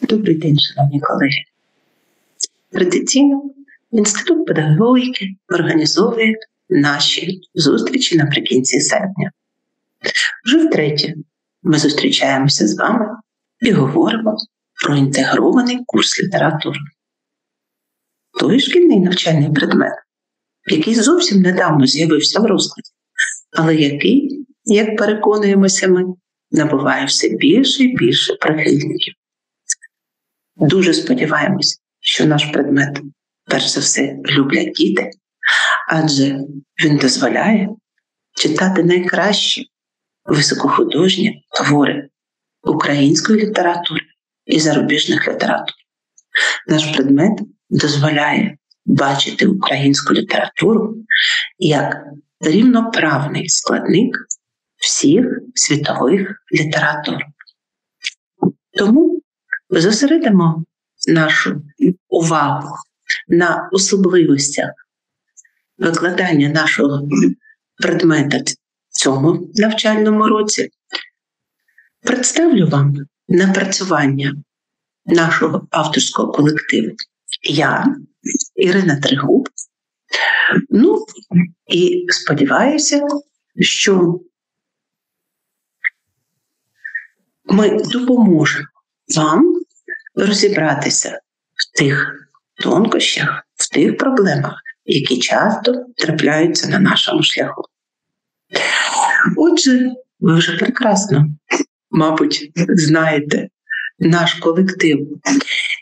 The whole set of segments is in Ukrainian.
Добрий день, шановні колеги. Традиційно Інститут педагогіки організовує наші зустрічі наприкінці серпня. Вже втретє ми зустрічаємося з вами і говоримо про інтегрований курс літератури. Той шкільний навчальний предмет, який зовсім недавно з'явився в розкладі, але який, як переконуємося ми, набуває все більше і більше прихильників. Дуже сподіваємося, що наш предмет, перш за все, люблять діти, адже він дозволяє читати найкращі високохудожні твори української літератури і зарубіжних літератур. Наш предмет дозволяє бачити українську літературу як рівноправний складник всіх світових літератур. Тому зосередимо нашу увагу на особливостях викладання нашого предмета в цьому навчальному році. Представлю вам напрацювання нашого авторського колективу. Я, Ірина Тригуб. І сподіваюся, що ми допоможемо вам розібратися в тих тонкощах, в тих проблемах, які часто трапляються на нашому шляху. Отже, ви вже прекрасно, мабуть, знаєте наш колектив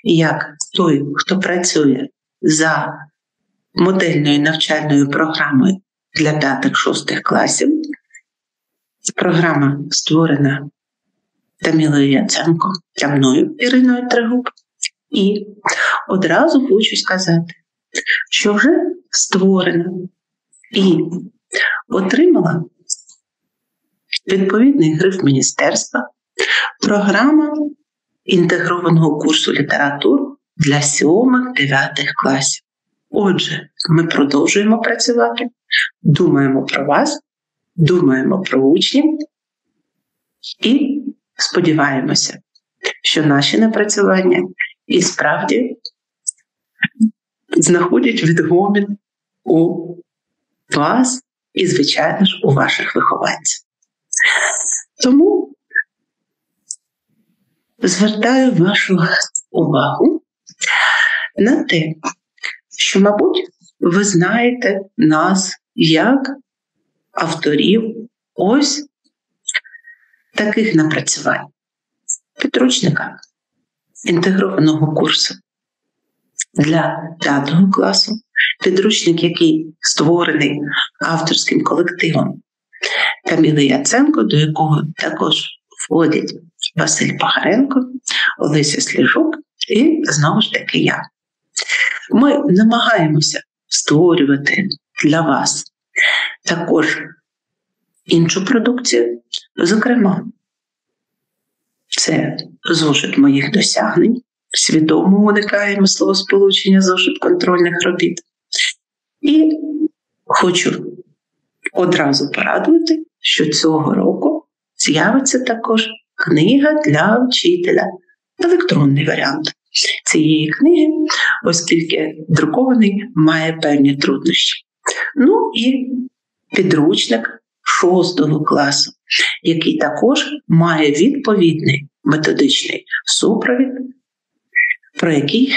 як той, хто працює за модельною навчальною програмою для 5-6 класів. Програма створена Тамілою Яценко та мною, Іриною Тригуб. І одразу хочу сказати, що вже створена і отримала відповідний гриф міністерства програма інтегрованого курсу літератури для 7-9 класів. Отже, ми продовжуємо працювати, думаємо про вас, думаємо про учнів і сподіваємося, що наші напрацювання і справді знаходять відгомін у вас і, звичайно ж, у ваших вихованців. Тому звертаю вашу увагу на те, що, мабуть, ви знаєте нас як авторів ось таких напрацювань. Підручника інтегрованого курсу для 5 класу, підручник, який створений авторським колективом Таміли Яценко, до якого також входять Василь Пахаренко, Олеся Сліжук і, знову ж таки, я. Ми намагаємося створювати для вас також іншу продукцію, зокрема, це зошит моїх досягнень, свідомо уникаємо словосполучення зошит контрольних робіт. І хочу одразу порадувати, що цього року з'явиться також книга для вчителя, електронний варіант цієї книги, оскільки друкований має певні труднощі. І підручник 6 класу, який також має відповідний методичний супровід, про який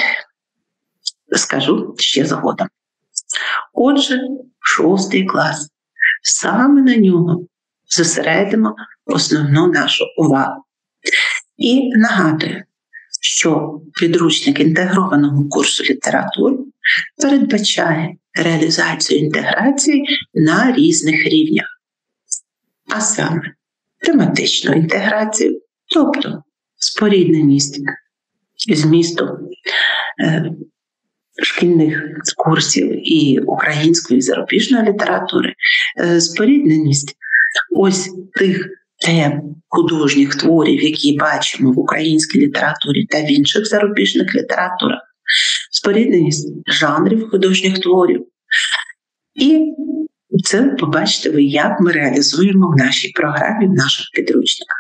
скажу ще згодом. Отже, 6 клас. Саме на нього зосередимо основну нашу увагу. І нагадую, що підручник інтегрованого курсу літератури передбачає реалізацію інтеграції на різних рівнях. А саме тематичну інтеграцію, тобто спорідненість змісту шкільних курсів і української і зарубіжної літератури, спорідненість ось тих тем художніх творів, які бачимо в українській літературі та в інших зарубіжних літературах, спорідненість жанрів художніх творів. І це побачите ви, як ми реалізуємо в нашій програмі, в наших підручниках.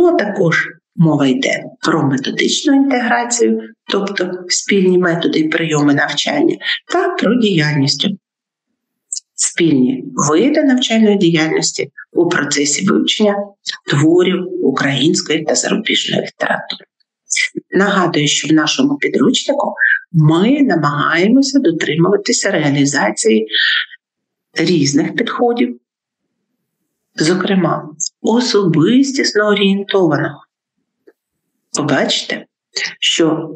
А також мова йде про методичну інтеграцію, тобто спільні методи і прийоми навчання, та про діяльність. Спільні види навчальної діяльності у процесі вивчення творів української та зарубіжної літератури. Нагадую, що в нашому підручнику ми намагаємося дотримуватися реалізації різних підходів, зокрема, особистісно орієнтованого. Побачите, що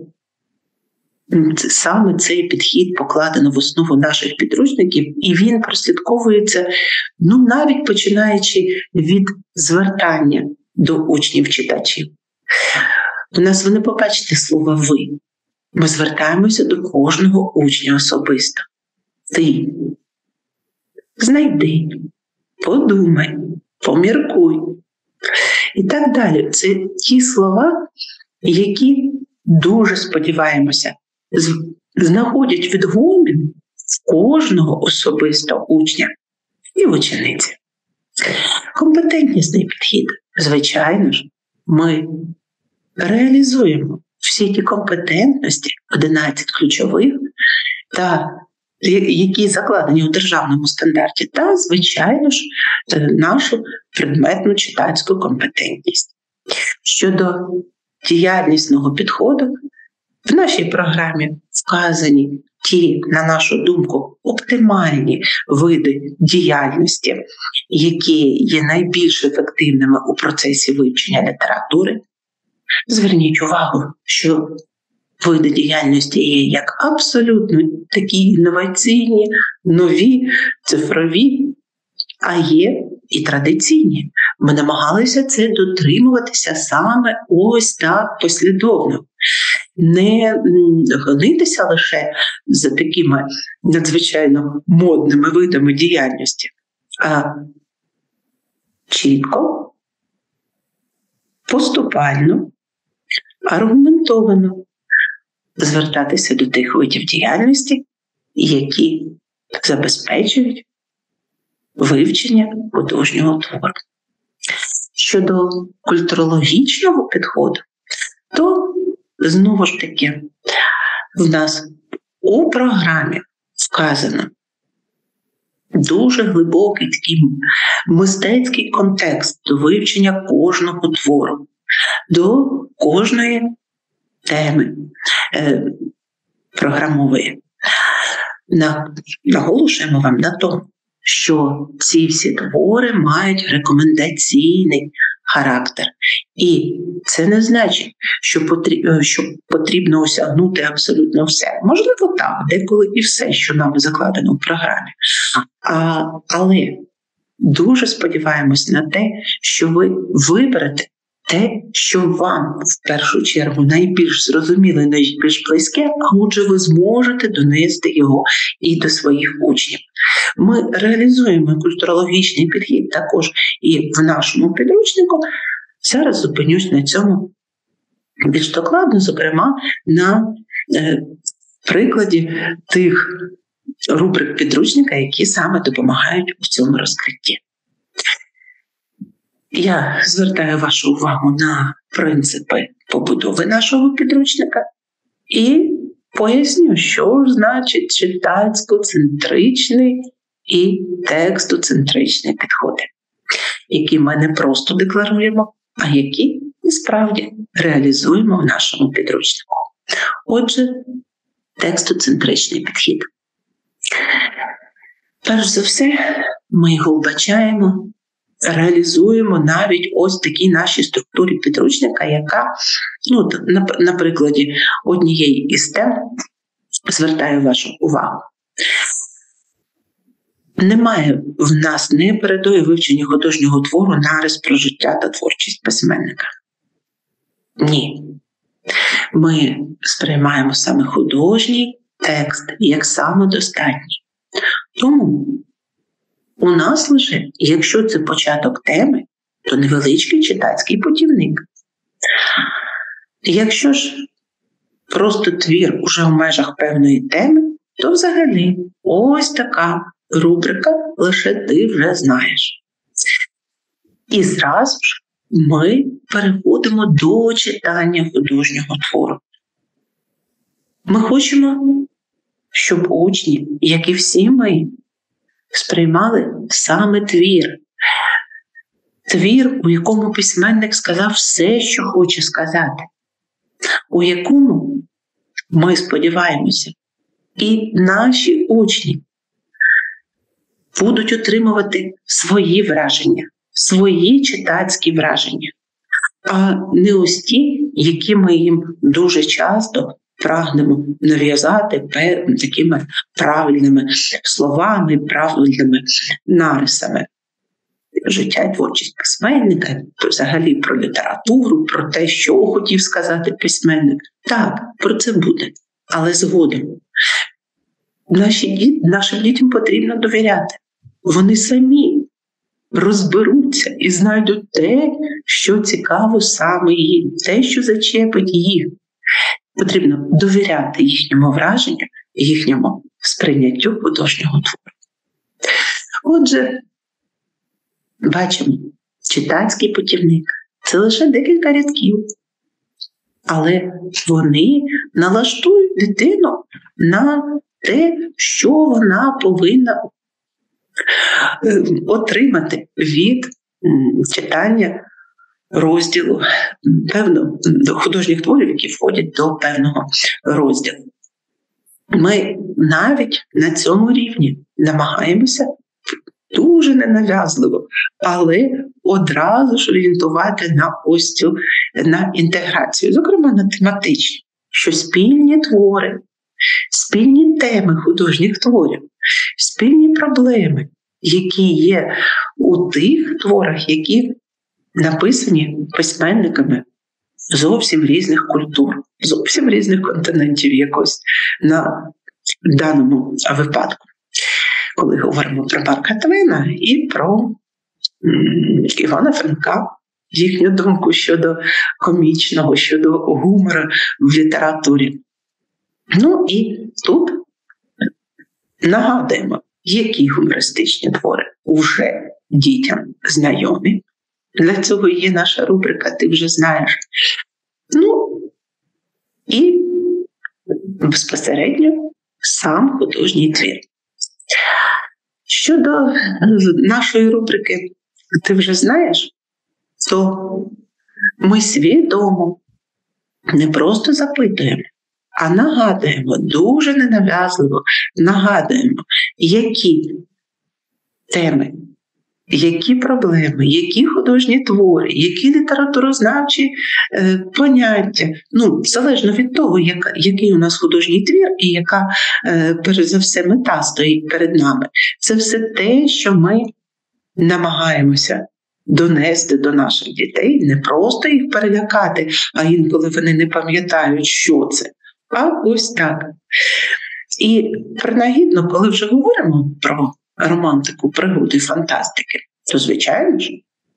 саме цей підхід покладено в основу наших підручників, і він прослідковується, навіть починаючи від звертання до учнів-читачів. У нас ви не побачите слова «ви». Ми звертаємося до кожного учня особисто. Ти знайди, подумай, поміркуй. І так далі. Це ті слова, які, дуже сподіваємося, знаходять відгомін в кожного особистого учня і в учениці. Компетентнісний підхід. Звичайно ж, ми реалізуємо всі ті компетентності, 11 ключових, які закладені у державному стандарті, та, звичайно ж, нашу предметну читацьку компетентність. Щодо діяльнісного підходу, в нашій програмі вказані ті, на нашу думку, оптимальні види діяльності, які є найбільш ефективними у процесі вивчення літератури. Зверніть увагу, що види діяльності є як абсолютно такі інноваційні, нові, цифрові, а є і традиційні. Ми намагалися це дотримуватися саме ось так послідовно. Не гонитися лише за такими надзвичайно модними видами діяльності, а чітко, поступально, аргументовано звертатися до тих видів діяльності, які забезпечують вивчення художнього твору. Щодо культурологічного підходу, то знову ж таки в нас у програмі вказано дуже глибокий такий мистецький контекст до вивчення кожного твору, до кожної теми програмової. Наголошуємо вам на тому, що ці всі твори мають рекомендаційний характер. І це не значить, що потрібно осягнути абсолютно все. Можливо, так, деколи і все, що нам закладено в програмі. Але дуже сподіваємось на те, що ви виберете те, що вам в першу чергу найбільш зрозуміле, найбільш близьке, а отже ви зможете донести його і до своїх учнів. Ми реалізуємо культурологічний підхід також і в нашому підручнику. Зараз зупинюсь на цьому більш докладно, зокрема, на прикладі тих рубрик підручника, які саме допомагають у цьому розкритті. Я звертаю вашу увагу на принципи побудови нашого підручника і поясню, що ж значить читацько-центричний і текстоцентричний підходи, які ми не просто декларуємо, а які і справді реалізуємо в нашому підручнику. Отже, текстоцентричний підхід. Перш за все, ми його вбачаємо, реалізуємо навіть ось такій нашій структурі підручника, яка, на прикладі однієї із тем, звертаю вашу увагу. Немає в нас, не передує вивчення художнього твору нарис про життя та творчість письменника. Ні. Ми сприймаємо саме художній текст як самодостатній. Тому у нас лише, якщо це початок теми, то невеличкий читацький путівник. Якщо ж просто твір уже в межах певної теми, то взагалі ось така рубрика «Лише ти вже знаєш». І зразу ж ми переходимо до читання художнього твору. Ми хочемо, щоб учні, як і всі ми, сприймали саме твір. Твір, у якому письменник сказав все, що хоче сказати, у якому, ми сподіваємося, і наші учні будуть отримувати свої враження, свої читацькі враження, а не ось ті, які ми їм дуже часто прагнемо нав'язати такими правильними словами, правильними нарисами. Життя і творчість письменника, взагалі про літературу, про те, що хотів сказати письменник. Так, про це буде, але згодом. Нашим дітям потрібно довіряти. Вони самі розберуться і знайдуть те, що цікаво саме їм, те, що зачепить їх. Потрібно довіряти їхньому враженню, їхньому сприйняттю художнього твору. Отже, бачимо, читацький путівник – це лише декілька рядків, але вони налаштують дитину на те, що вона повинна отримати від читання розділу, до художніх творів, які входять до певного розділу. Ми навіть на цьому рівні намагаємося дуже ненав'язливо, але одразу ж орієнтувати на ось цю, на інтеграцію, зокрема на тематичні, що спільні твори, спільні теми художніх творів, спільні проблеми, які є у тих творах, які написані письменниками зовсім різних культур, зовсім різних континентів якось на даному випадку. Коли говоримо про Марка Твена і про Івана Франка, їхню думку щодо комічного, щодо гумору в літературі. Ну і тут нагадуємо, які гумористичні твори вже дітям знайомі. Для цього є наша рубрика «Ти вже знаєш». Ну і безпосередньо сам художній твір. Щодо нашої рубрики «Ти вже знаєш», то ми свідомо не просто запитуємо, а нагадуємо, дуже ненав'язливо нагадуємо, які теми, які проблеми, які художні твори, які літературознавчі поняття. Залежно від того, який у нас художній твір і яка, перш за все, мета стоїть перед нами. Це все те, що ми намагаємося донести до наших дітей, не просто їх перелякати, а інколи вони не пам'ятають, що це. А ось так. І принагідно, коли вже говоримо про романтику, пригоди, фантастики, то, звичайно ж,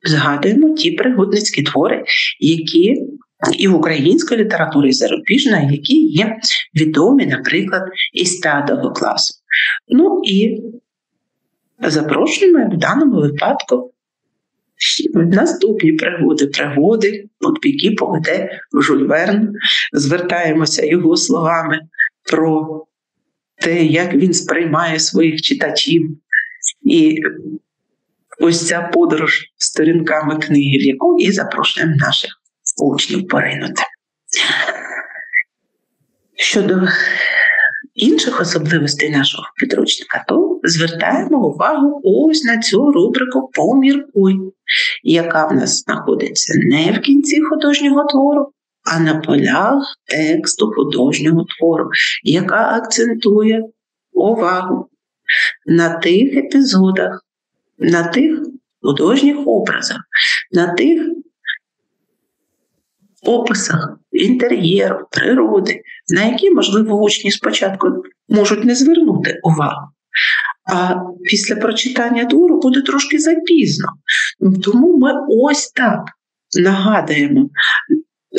згадуємо ті пригодницькі твори, які і в українській літературі, і зарубіжної, які є відомі, наприклад, із 5 класу. Ну і запрошуємо в даному випадку наступні пригоди, які поведе Жюль Верн. Звертаємося його словами про те, як він сприймає своїх читачів. І ось ця подорож сторінками книги, в яку і запрошуємо наших учнів поринути. Щодо інших особливостей нашого підручника, то звертаємо увагу ось на цю рубрику «Поміркуй», яка в нас знаходиться не в кінці художнього твору, а на полях тексту художнього твору, яка акцентує увагу на тих епізодах, на тих художніх образах, на тих описах інтер'єру, природи, на які, можливо, учні спочатку можуть не звернути увагу. А після прочитання твору буде трошки запізно. Тому ми ось так нагадуємо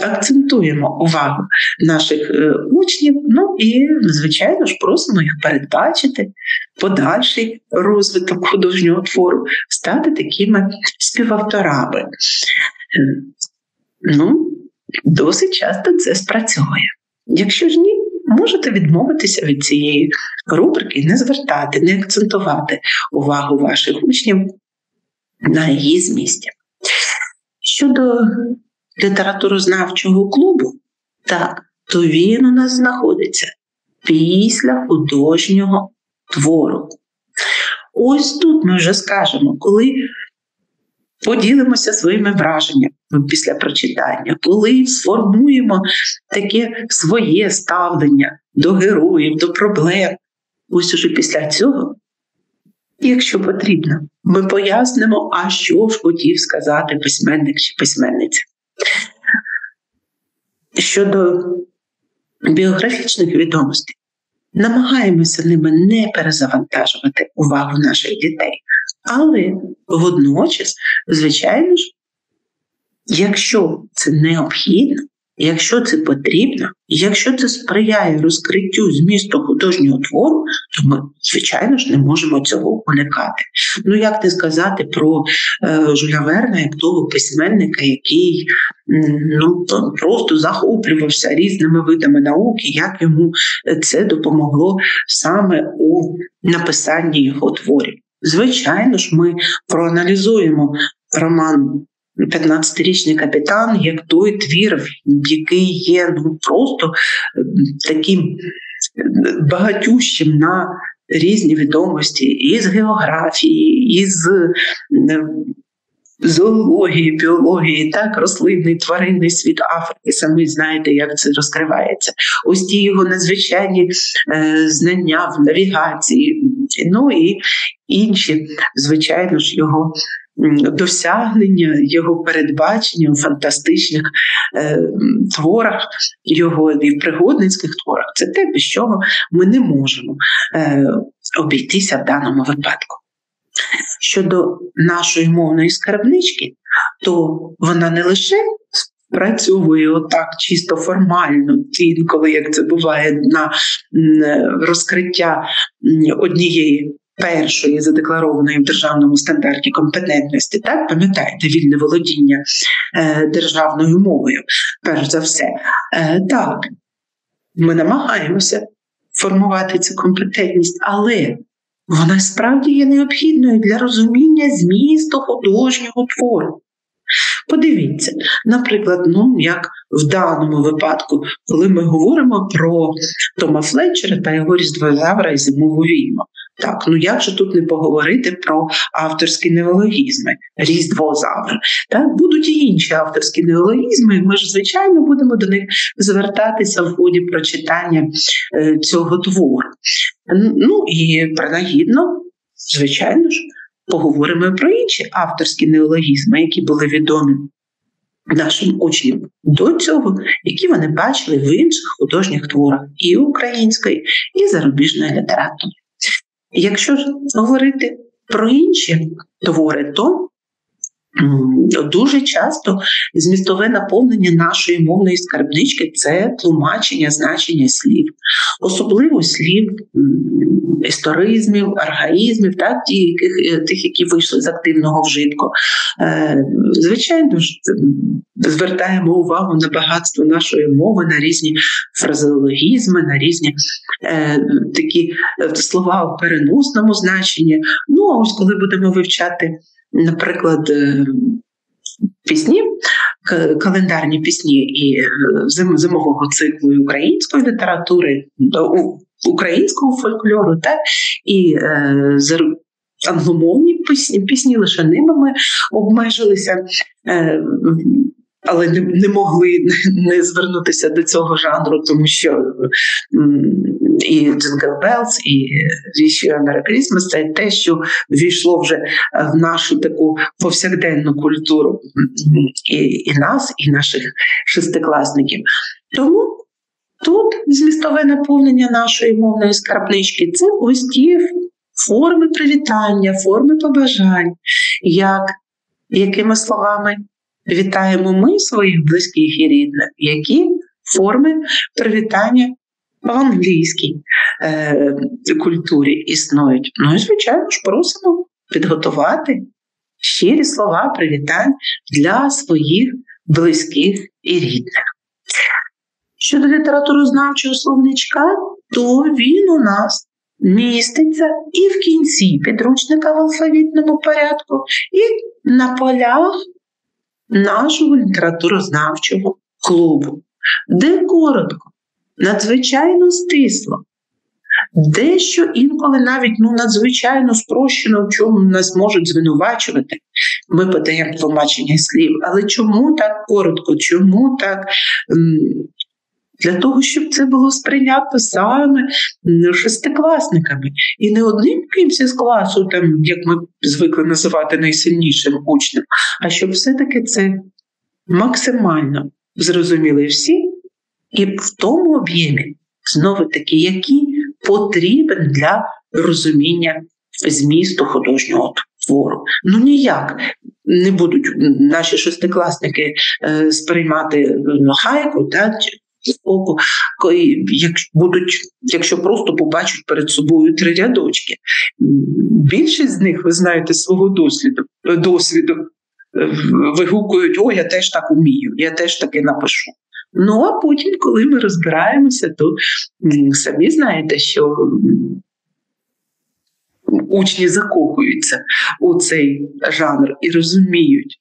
акцентуємо увагу наших учнів, ну і, звичайно ж, просимо їх передбачити подальший розвиток художнього твору, стати такими співавторами. Ну, досить часто це спрацьовує. Якщо ж ні, можете відмовитися від цієї рубрики, не звертати, не акцентувати увагу ваших учнів на її змісті. Щодо літературознавчого клубу, так, то він у нас знаходиться після художнього твору. Ось тут ми вже скажемо, коли поділимося своїми враженнями після прочитання, коли сформуємо таке своє ставлення до героїв, до проблем. Ось уже після цього, якщо потрібно, ми пояснимо, а що ж хотів сказати письменник чи письменниця. Щодо біографічних відомостей, намагаємося ними не перезавантажувати увагу наших дітей. Але водночас, звичайно ж, якщо це необхідно, якщо це потрібно, якщо це сприяє розкриттю змісту художнього твору, то ми, звичайно ж, не можемо цього уникати. Ну, як не сказати про Жюля Верна, як того письменника, який просто захоплювався різними видами науки, як йому це допомогло саме у написанні його творів. Звичайно ж, ми проаналізуємо роман «15-річний капітан» як той твір, який є просто таким багатющим на різні відомості із географії, із зоології, біології, так, рослинний, тваринний світ Африки, самі знаєте, як це розкривається. Ось ті його надзвичайні знання в навігації, ну і інші, звичайно ж, його досягнення, його передбачення у фантастичних творах, його і в пригодницьких творах. Це те, без чого ми не можемо обійтися в даному випадку. Щодо нашої мовної скарбнички, то вона не лише працює отак чисто формально, інколи, як це буває, на розкриття однієї першої задекларованої в державному стандарті компетентності, так, пам'ятаєте, вільне володіння державною мовою, перш за все. Так, ми намагаємося формувати цю компетентність, але вона справді є необхідною для розуміння змісту художнього твору. Подивіться, наприклад, як в даному випадку, коли ми говоримо про Тома Флетчера та його «Різдвозавра» і «Зимову війну». Так, як же тут не поговорити про авторські неологізми, «Різдвозавр». Так, будуть і інші авторські неологізми, і ми ж, звичайно, будемо до них звертатися в ході прочитання цього твору. Ну і принагідно, звичайно ж, поговоримо про інші авторські неологізми, які були відомі нашим учням до цього, які вони бачили в інших художніх творах і української, і зарубіжної літератури. Якщо ж говорити про інші твори, то дуже часто змістове наповнення нашої мовної скарбнички – це тлумачення значення слів, особливо слів історизмів, архаїзмів, так, тих, які вийшли з активного вжитку. Звичайно ж, звертаємо увагу на багатство нашої мови, на різні фразеологізми, на різні такі слова в переносному значенні. Ну, а ось коли будемо вивчати, наприклад, пісні, календарні пісні і зимового циклу і української літератури, українського фольклору, так, і англомовні пісні, лише ними ми обмежилися, але не могли не звернутися до цього жанру, тому що і Jingle Bells, і Wish You a Merry Christmas – це те, що ввійшло вже в нашу таку повсякденну культуру і нас, і наших шестикласників. Тому тут змістове наповнення нашої мовної скарбнички – це ось ті форми привітання, форми побажань, якими словами вітаємо ми своїх близьких і рідних, які форми привітання в англійській культурі існують. Ну і, звичайно ж, просимо підготувати щирі слова привітань для своїх близьких і рідних. Щодо літературознавчого словничка, то він у нас міститься і в кінці підручника в алфавітному порядку, і на полях нашого літературознавчого клубу, де коротко, надзвичайно стисло, дещо інколи навіть надзвичайно спрощено, в чому нас можуть звинувачувати. Ми подаємо тлумачення слів, але чому так коротко, чому так? Для того, щоб це було сприйнято саме шестикласниками. І не одним кимсь із класу, там, як ми звикли називати найсильнішим учнем, а щоб все-таки це максимально зрозуміли всі і в тому об'ємі, знову-таки, який потрібен для розуміння змісту художнього твору. Ну ніяк не будуть наші шестикласники сприймати хайку, так, око, якщо просто побачать перед собою 3 рядочки. Більшість з них, ви знаєте, свого досвіду вигукують: «О, я теж так умію, я теж таки напишу». Ну, а потім, коли ми розбираємося, то самі знаєте, що учні закохуються у цей жанр і розуміють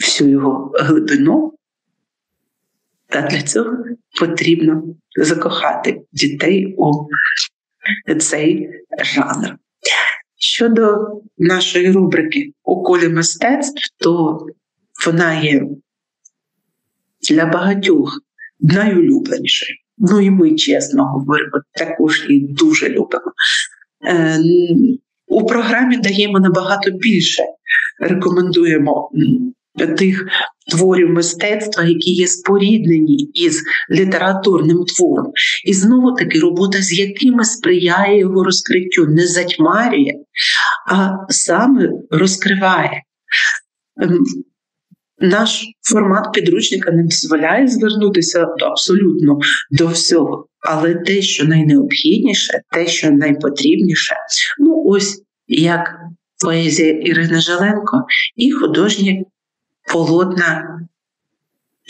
всю його глибину. Та для цього потрібно закохати дітей у цей жанр. Щодо нашої рубрики «У колі мистецтв», то вона є для багатьох найулюбленішою. Ну і ми, чесно говоримо, також її дуже любимо. У програмі даємо набагато більше, рекомендуємо тих творів мистецтва, які є споріднені із літературним твором. І знову-таки робота, з якими сприяє його розкриттю, не затьмарює, а саме розкриває. Наш формат підручника не дозволяє звернутися абсолютно до всього, але те, що найнеобхідніше, те, що найпотрібніше, ось як поезія Ірини Желенко і художні полотна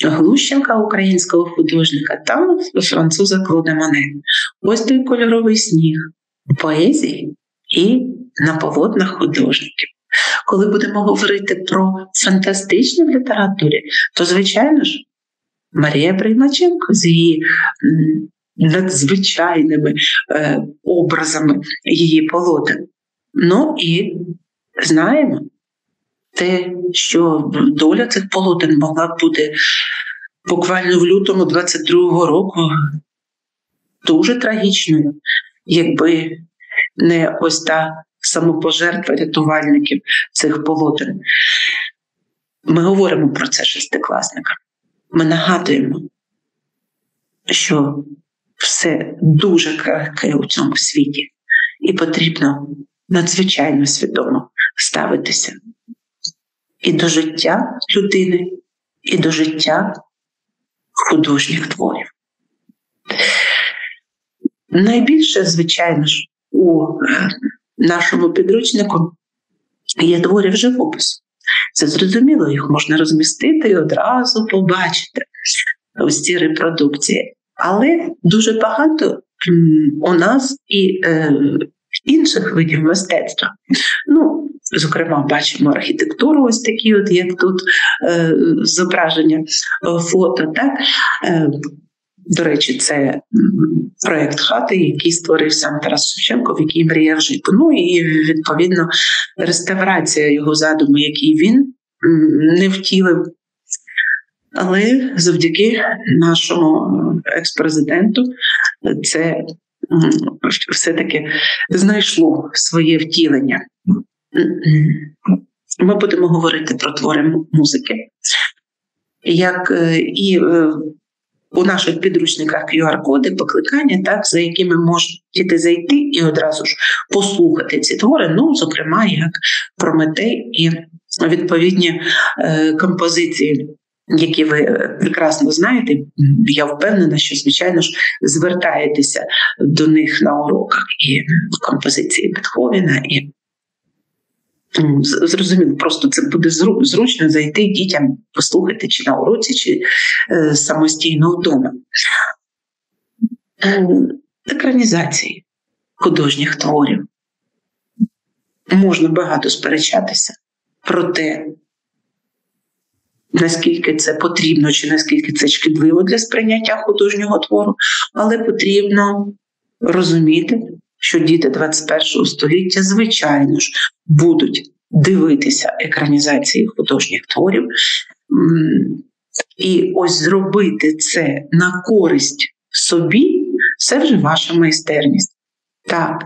Глущенка, українського художника, та француза Клода Моне. Ось той кольоровий сніг поезії і на полотнах художників. Коли будемо говорити про фантастичне в літературі, то, звичайно ж, Марія Приймаченко з її надзвичайними образами її полотен. Ну і знаємо те, що доля цих полотен могла б бути буквально в лютому 22-го року дуже трагічною, якби не ось та самопожертва рятувальників цих полотен. Ми говоримо про це шестикласникам. Ми нагадуємо, що все дуже крихке у цьому світі, і потрібно надзвичайно свідомо ставитися і до життя людини, і до життя художніх творів. Найбільше, звичайно ж, у нашому підручнику є творів живопису. Це зрозуміло, їх можна розмістити і одразу побачити ось ці репродукції. Але дуже багато у нас і інших видів мистецтва. Зокрема, бачимо архітектуру, ось такі, як тут зображення фото. Так? До речі, це проєкт хати, який створив сам Тарас Шевченко, в який мріяв жити. І, відповідно, реставрація його задуму, який він не втілив. Але завдяки нашому екс-президенту це все-таки знайшло своє втілення. Ми будемо говорити про твори музики, як і у наших підручниках QR-коди, покликання, так, за якими можуть діти зайти і одразу ж послухати ці твори, зокрема, як Прометей і відповідні композиції, які ви прекрасно знаєте. Я впевнена, що, звичайно ж, звертаєтеся до них на уроках і композиції Бетховена, і зрозуміло, просто це буде зручно зайти дітям, послухати чи на уроці, чи самостійно вдома. Екранізації художніх творів. Можна багато сперечатися про те, наскільки це потрібно, чи наскільки це шкідливо для сприйняття художнього твору, але потрібно розуміти, що діти 21 століття, звичайно ж, будуть дивитися екранізації художніх творів. І ось зробити це на користь собі – це вже ваша майстерність. Так.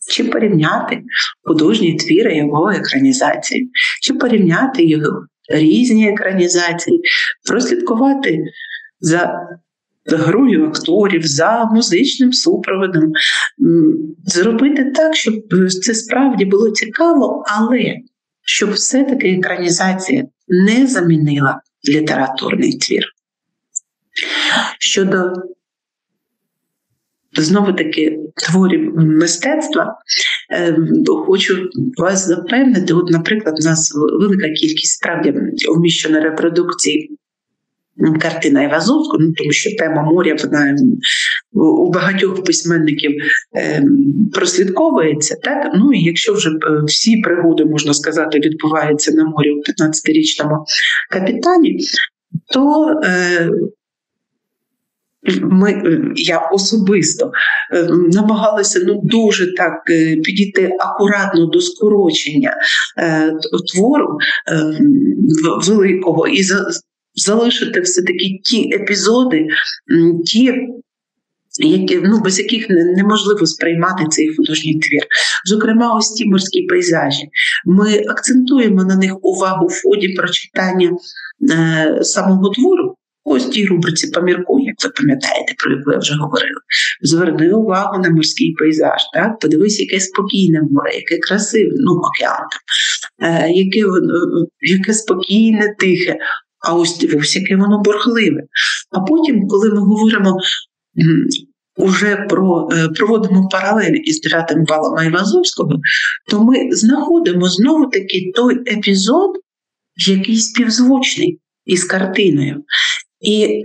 Чи порівняти художні твіри його екранізації, чи порівняти його різні екранізації, прослідкувати за грою акторів, за музичним супроводом, зробити так, щоб це справді було цікаво, але щоб все-таки екранізація не замінила літературний твір. Щодо знову-таки творів мистецтва, хочу вас запевнити, от, наприклад, у нас велика кількість справді вміщено репродукцій картина Айвазовського, тому що тема моря, вона у багатьох письменників прослідковується. Так? Ну, і якщо вже всі пригоди, можна сказати, відбуваються на морі у 15-річному капітані, то я особисто намагалася дуже так підійти акуратно до скорочення твору великого і залишити все-таки ті епізоди, без яких неможливо сприймати цей художній твір. Зокрема, ось ті морські пейзажі. Ми акцентуємо на них увагу в ході прочитання самого твору. Ось тій рубриці «Поміркуй», як ви пам'ятаєте, про яку я вже говорила. Зверни увагу на морський пейзаж, так? Подивись, яке спокійне море, яке красиве, океан там, яке спокійне, тихе, а ось яке воно бурхливе. А потім, коли ми говоримо, уже проводимо паралель із 9-м балом Айвазовського, то ми знаходимо знову-таки той епізод, який співзвучний із картиною. І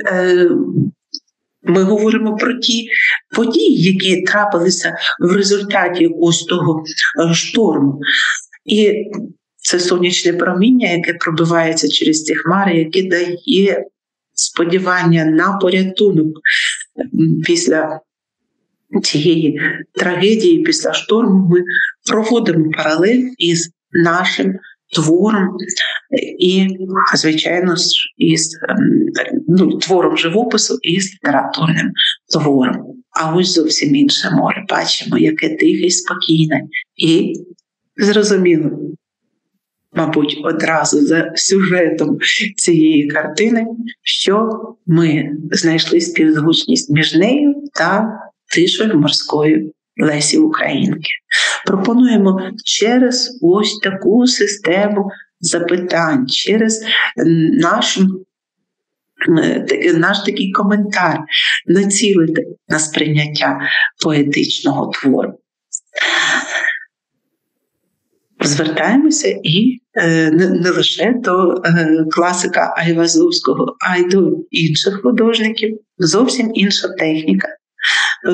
ми говоримо про ті події, які трапилися в результаті ось того шторму. І це сонячне проміння, яке пробивається через ці хмари, яке дає сподівання на порятунок після цієї трагедії, після шторму. Ми проводимо паралель із нашим твором і, звичайно, із твором живопису і з літературним твором. А ось зовсім інше море. Бачимо, яке тихе і спокійне. І зрозуміло, мабуть, одразу за сюжетом цієї картини, що ми знайшли співзвучність між нею та тишою морською Лесі Українки. Пропонуємо через ось таку систему запитань, через наш такий коментар націлити на сприйняття поетичного твору. Звертаємося і не лише до класика Айвазовського, а й до інших художників. Зовсім інша техніка,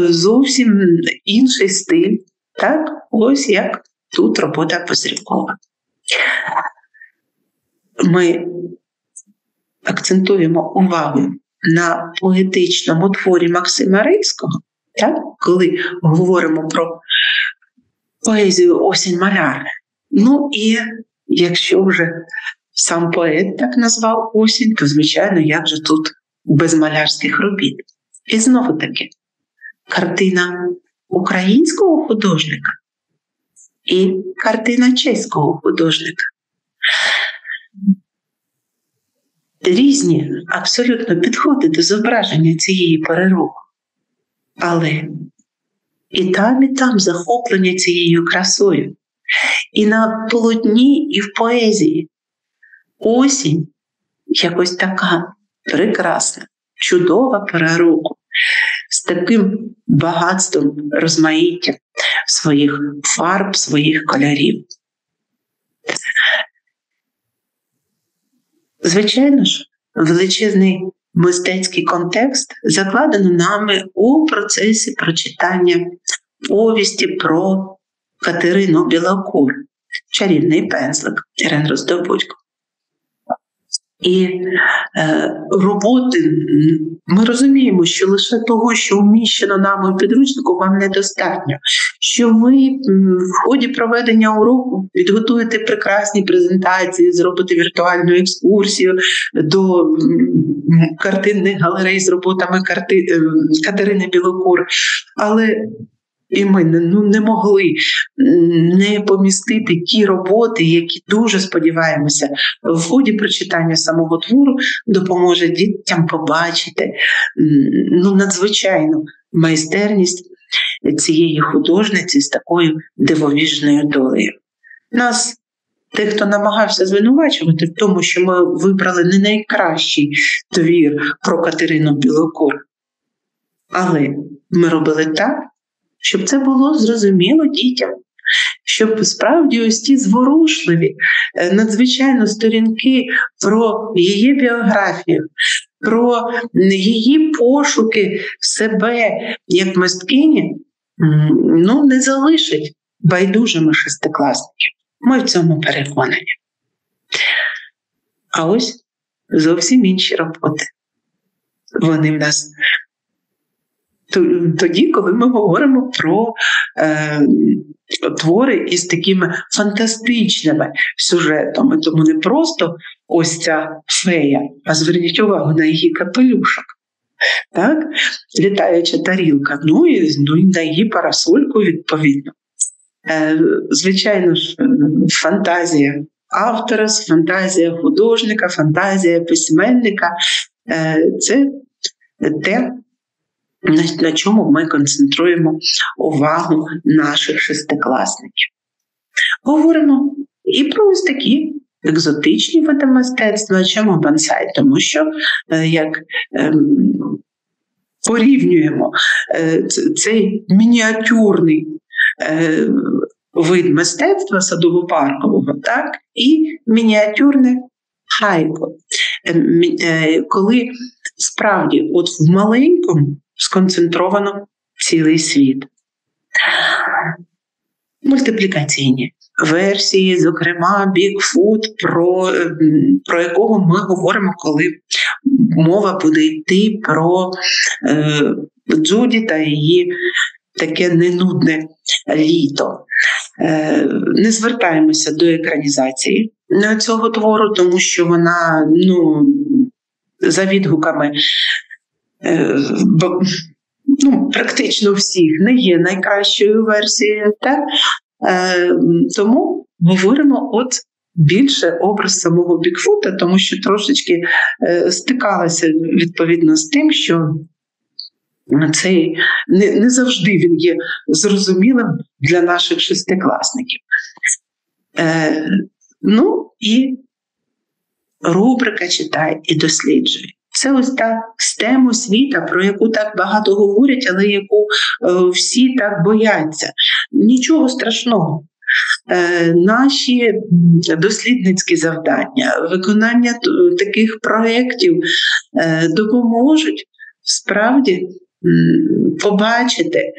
зовсім інший стиль. Так, ось як тут робота Позрікова. Ми акцентуємо увагу на поетичному творі Максима Рильського, так, коли говоримо про поезію «Осінь малярна». Ну і якщо вже сам поет так назвав «Осінь», то, звичайно, як же тут без малярських робіт. І знову-таки, картина українського художника і картина чеського художника. Різні абсолютно підходи до зображення цієї пори року. Але і там захоплення цією красою. і на полотні, і в поезії. Осінь якось така прекрасна, чудова пора року, з таким багатством розмаїття своїх фарб, своїх кольорів. Звичайно ж, величезний мистецький контекст закладено нами у процесі прочитання повісті про Катерину Білокур «Чарівний пензлик» Ірен Роздобудько. І роботи, ми розуміємо, що лише того, що вміщено нами в підручнику, вам недостатньо. Що ви в ході проведення уроку підготуєте прекрасні презентації, зробите віртуальну екскурсію до картинних галерей з роботами Катерини Білокур. Але і ми не могли не помістити ті роботи, які, дуже сподіваємося, в ході прочитання самого твору допоможе дітям побачити надзвичайну майстерність цієї художниці з такою дивовижною долею. Нас дехто намагався звинувачувати в тому, що ми вибрали не найкращий твір про Катерину Білокур. Але ми робили так, щоб це було зрозуміло дітям, щоб справді ось ті зворушливі, надзвичайно сторінки про її біографію, про її пошуки себе як мисткині, не залишать байдужими шестикласників. Ми в цьому переконані. А ось зовсім інші роботи. Вони в нас тоді, коли ми говоримо про твори із такими фантастичними сюжетами. Тому не просто ось ця фея, а зверніть увагу на її капелюшок. Так? Літаюча тарілка, і на її парасольку відповідно. Звичайно ж, фантазія автора, фантазія художника, фантазія письменника – це те, на чому ми концентруємо увагу наших шестикласників. Говоримо і про ось такі екзотичні види мистецтва. Чому бонсай? Тому що, як порівнюємо цей мініатюрний вид мистецтва садово-паркового, так, і мініатюрне хайко. Коли справді от в маленькому сконцентровано цілий світ. Мультиплікаційні версії, зокрема Бігфут, про якого ми говоримо, коли мова буде йти про Джуді та її таке ненудне літо. Не звертаємося до екранізації цього твору, тому що вона, за відгуками практично всіх не є найкращою версією. Так? Тому говоримо більше образ самого Бігфута, тому що трошечки стикалася відповідно з тим, що цей не завжди він є зрозумілим для наших шестикласників. І рубрика «Читай і досліджуй». Це ось та STEM освіта, про яку так багато говорять, але яку всі так бояться. Нічого страшного. Наші дослідницькі завдання, виконання таких проєктів допоможуть справді побачити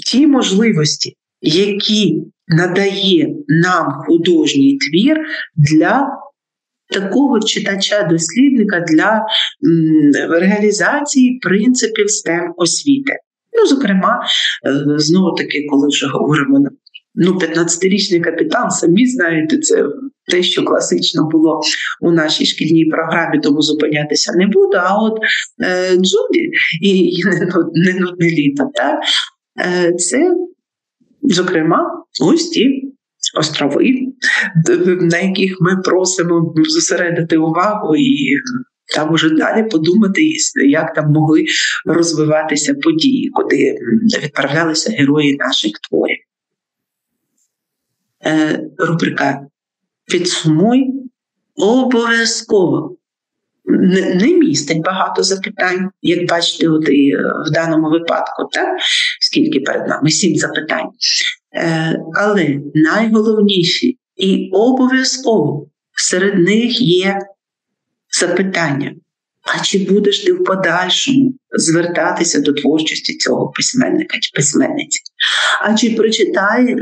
ті можливості, які надає нам художній твір для такого читача-дослідника, для реалізації принципів STEM-освіти. Зокрема, знову-таки, коли вже говоримо, 15-річний капітан, самі знаєте, це те, що класично було у нашій шкільній програмі, тому зупинятися не буду, а Джуді і ненудне літо, так? Це, зокрема, ось ті острови, на яких ми просимо зосередити увагу і там уже далі подумати, як там могли розвиватися події, куди відправлялися герої наших творів. рубрика «Підсумуй» обов'язково не містить багато запитань, як бачите, от і в даному випадку, так? Скільки перед нами? 7 запитань. Але найголовніші і обов'язково серед них є запитання. А чи будеш ти в подальшому звертатися до творчості цього письменника чи письменниці? А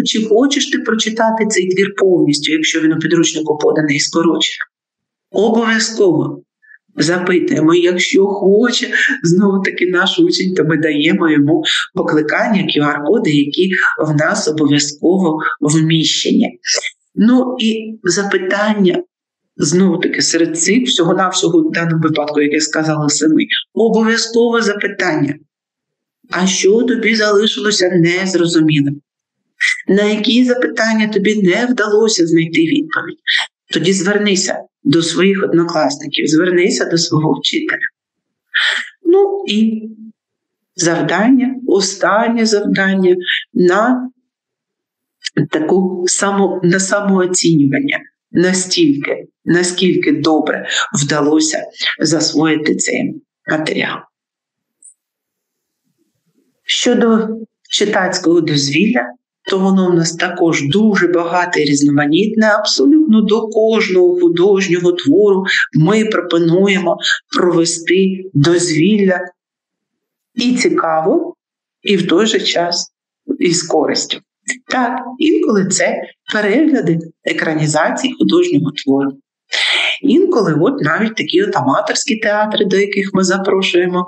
чи хочеш ти прочитати цей твір повністю, якщо він у підручнику поданий і скорочено? Обов'язково запитуємо. Якщо хоче, знову-таки наш учень, то ми даємо йому покликання, QR-коди, які в нас обов'язково вміщені. Ну і запитання, знову-таки, серед цих всього-навсього в даному випадку, як я сказала, 7, обов'язкове запитання. А що тобі залишилося незрозумілим? На які запитання тобі не вдалося знайти відповідь? Тоді звернися до своїх однокласників, звернися до свого вчителя. Ну і завдання, останнє завдання на на самооцінювання. Наскільки добре вдалося засвоїти цей матеріал. Щодо читацького дозвілля, то воно в нас також дуже багате і різноманітне. Абсолютно до кожного художнього твору ми пропонуємо провести дозвілля і цікаво, і в той же час із користю. Так, інколи це перегляди екранізацій художнього твору. Інколи навіть такі аматорські театри, до яких ми запрошуємо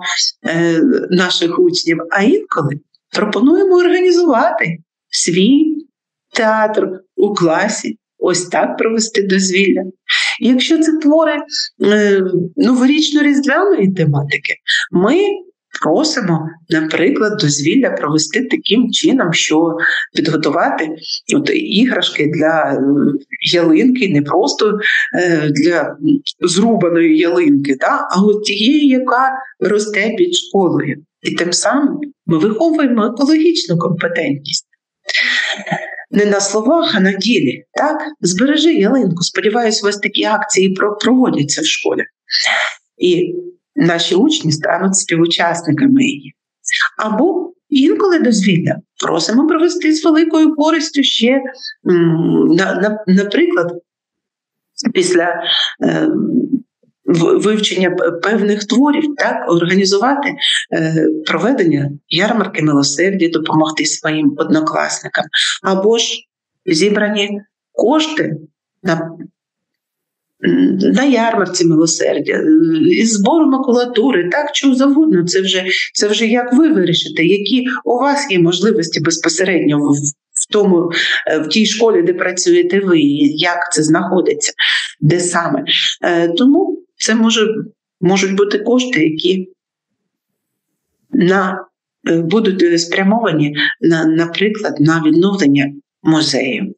наших учнів, а інколи пропонуємо організувати свій театр у класі, ось так провести дозвілля. І якщо це твори новорічно-різдвяної тематики, ми просимо, наприклад, дозвілля провести таким чином, що підготувати іграшки для ялинки, не просто для зрубаної ялинки, а от тієї, яка росте під школою. І тим самим ми виховуємо екологічну компетентність. Не на словах, а на ділі. Так? Збережи ялинку. Сподіваюсь, у вас такі акції проводяться в школі. І наші учні стануть співучасниками її. Або інколи дозвілля просимо провести з великою користю ще, наприклад, після вивчення певних творів, так, організувати проведення ярмарки милосердя, допомогти своїм однокласникам, або ж зібрані кошти на ярмарці милосердя, із збору макулатури, так, чого завгодно, це вже як ви вирішите, які у вас є можливості безпосередньо в тій школі, де працюєте ви, як це знаходиться, де саме. Тому це можуть бути кошти, які будуть спрямовані, наприклад, на відновлення музею.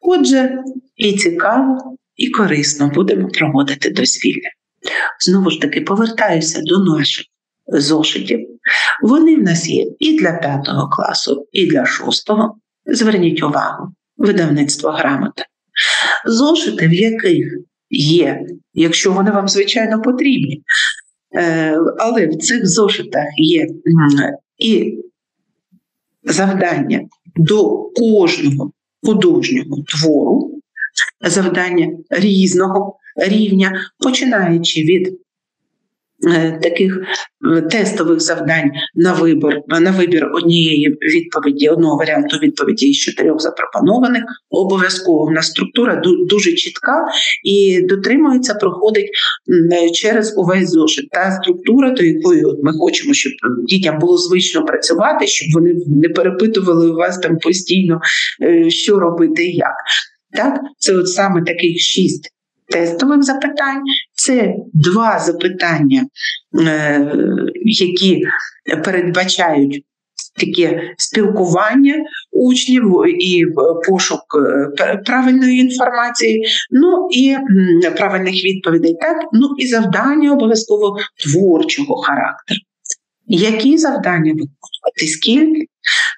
Отже, і цікаво, і корисно будемо проводити дозвілля. Знову ж таки, повертаюся до наших зошитів. Вони в нас є і для 5 класу, і для 6-го. Зверніть увагу, видавництво «Грамота». Зошити, в яких є, якщо вони вам, звичайно, потрібні, але в цих зошитах є і завдання до кожного художнього твору, завдання різного рівня, починаючи від таких тестових завдань на вибір однієї відповіді, одного варіанту відповіді із 4 запропонованих. Обов'язково в нас структура дуже чітка і дотримується, проходить через увесь зошит. Та структура, до якої ми хочемо, щоб дітям було звично працювати, щоб вони не перепитували у вас там постійно, що робити і як. Так? Це от саме таких 6 тестових запитань, це 2 запитання, які передбачають таке спілкування учнів і пошук правильної інформації, ну і правильних відповідей, так? Ну і завдання обов'язково творчого характеру. Які завдання виконувати, скільки?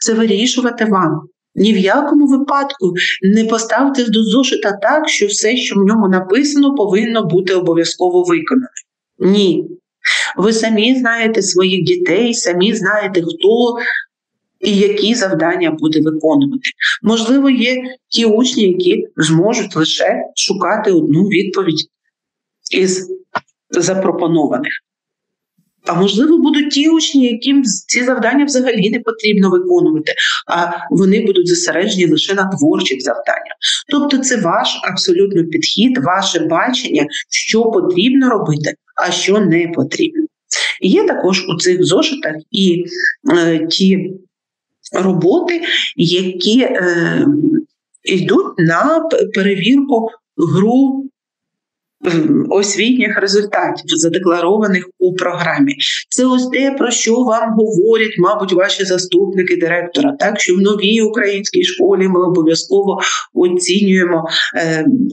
Це вирішувати вам. Ні в якому випадку не поставте до зошита так, що все, що в ньому написано, повинно бути обов'язково виконано. Ні. Ви самі знаєте своїх дітей, самі знаєте, хто і які завдання буде виконувати. Можливо, є ті учні, які зможуть лише шукати одну відповідь із запропонованих. А можливо, будуть ті учні, яким ці завдання взагалі не потрібно виконувати, а вони будуть зосереджені лише на творчих завданнях. Тобто це ваш абсолютно підхід, ваше бачення, що потрібно робити, а що не потрібно. І є також у цих зошитах і ті роботи, які йдуть на перевірку освітніх результатів, задекларованих у програмі. Це ось те, про що вам говорять, мабуть, ваші заступники директора, так, що в новій українській школі ми обов'язково оцінюємо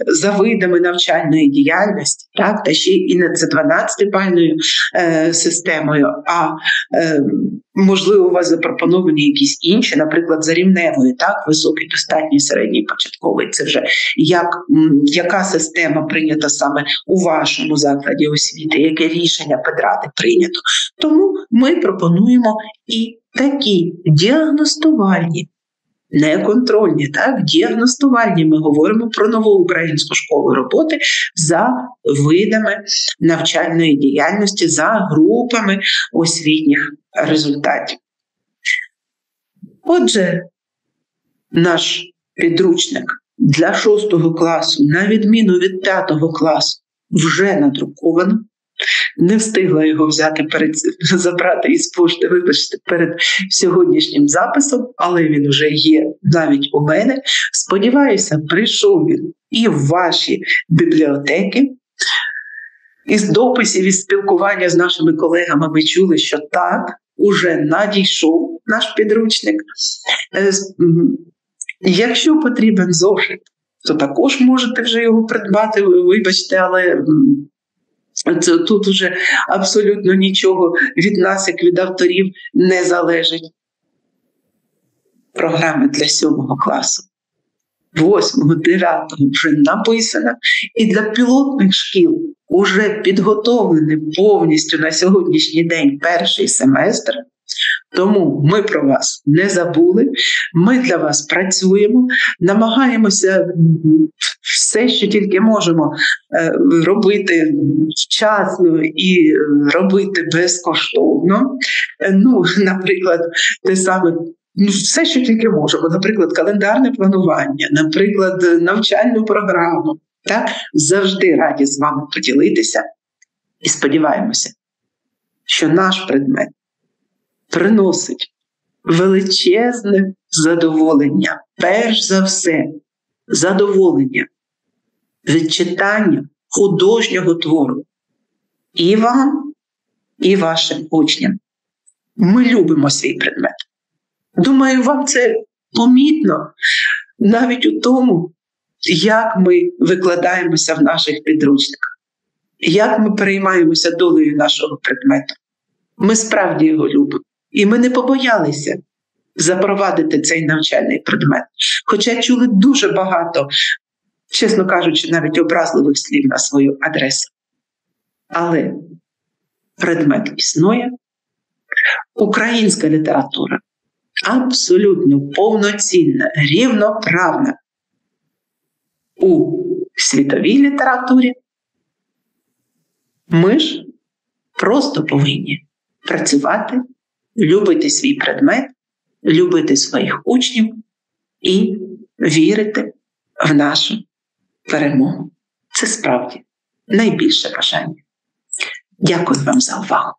за видами навчальної діяльності, так, та ще і не за 12-бальною системою, а можливо, у вас запропоновані якісь інші, наприклад, за рівневою, так, високий, достатній, середній, початковий. Це вже яка система прийнята саме у вашому закладі освіти, яке рішення педради прийнято. Тому ми пропонуємо і такі діагностувальні, не контрольні, так, діагностувальні, ми говоримо про нову українську школу роботи за видами навчальної діяльності, за групами освітніх результатів. Отже, наш підручник для 6 класу, на відміну від 5 класу, вже надруковано. Не встигла його забрати із пошти, вибачте, перед сьогоднішнім записом, але він вже є навіть у мене. Сподіваюся, прийшов він і в ваші бібліотеки. Із дописів, із спілкування з нашими колегами ми чули, що так, уже надійшов наш підручник. Якщо потрібен зошит, то також можете вже його придбати, вибачте, але тут уже абсолютно нічого від нас, як від авторів, не залежить. Програма для 7 класу, 8, 9 вже написана, і для пілотних шкіл вже підготовлений повністю на сьогоднішній день перший семестр. Тому ми про вас не забули, ми для вас працюємо, намагаємося все, що тільки можемо, робити вчасно і робити безкоштовно. Наприклад, те саме, все, що тільки можемо, наприклад, календарне планування, наприклад, навчальну програму. Так? Завжди раді з вами поділитися і сподіваємося, що наш предмет приносить величезне задоволення, перш за все, задоволення від читання художнього твору і вам, і вашим учням. Ми любимо свій предмет. Думаю, вам це помітно навіть у тому, як ми викладаємося в наших підручниках, як ми переймаємося долею нашого предмету. Ми справді його любимо. І ми не побоялися запровадити цей навчальний предмет. Хоча чули дуже багато, чесно кажучи, навіть образливих слів на свою адресу. Але предмет існує. Українська література абсолютно повноцінна, рівноправна у світовій літературі. Ми ж просто повинні працювати, любити свій предмет, любити своїх учнів і вірити в нашу перемогу. Це справді найбільше бажання. Дякую вам за увагу.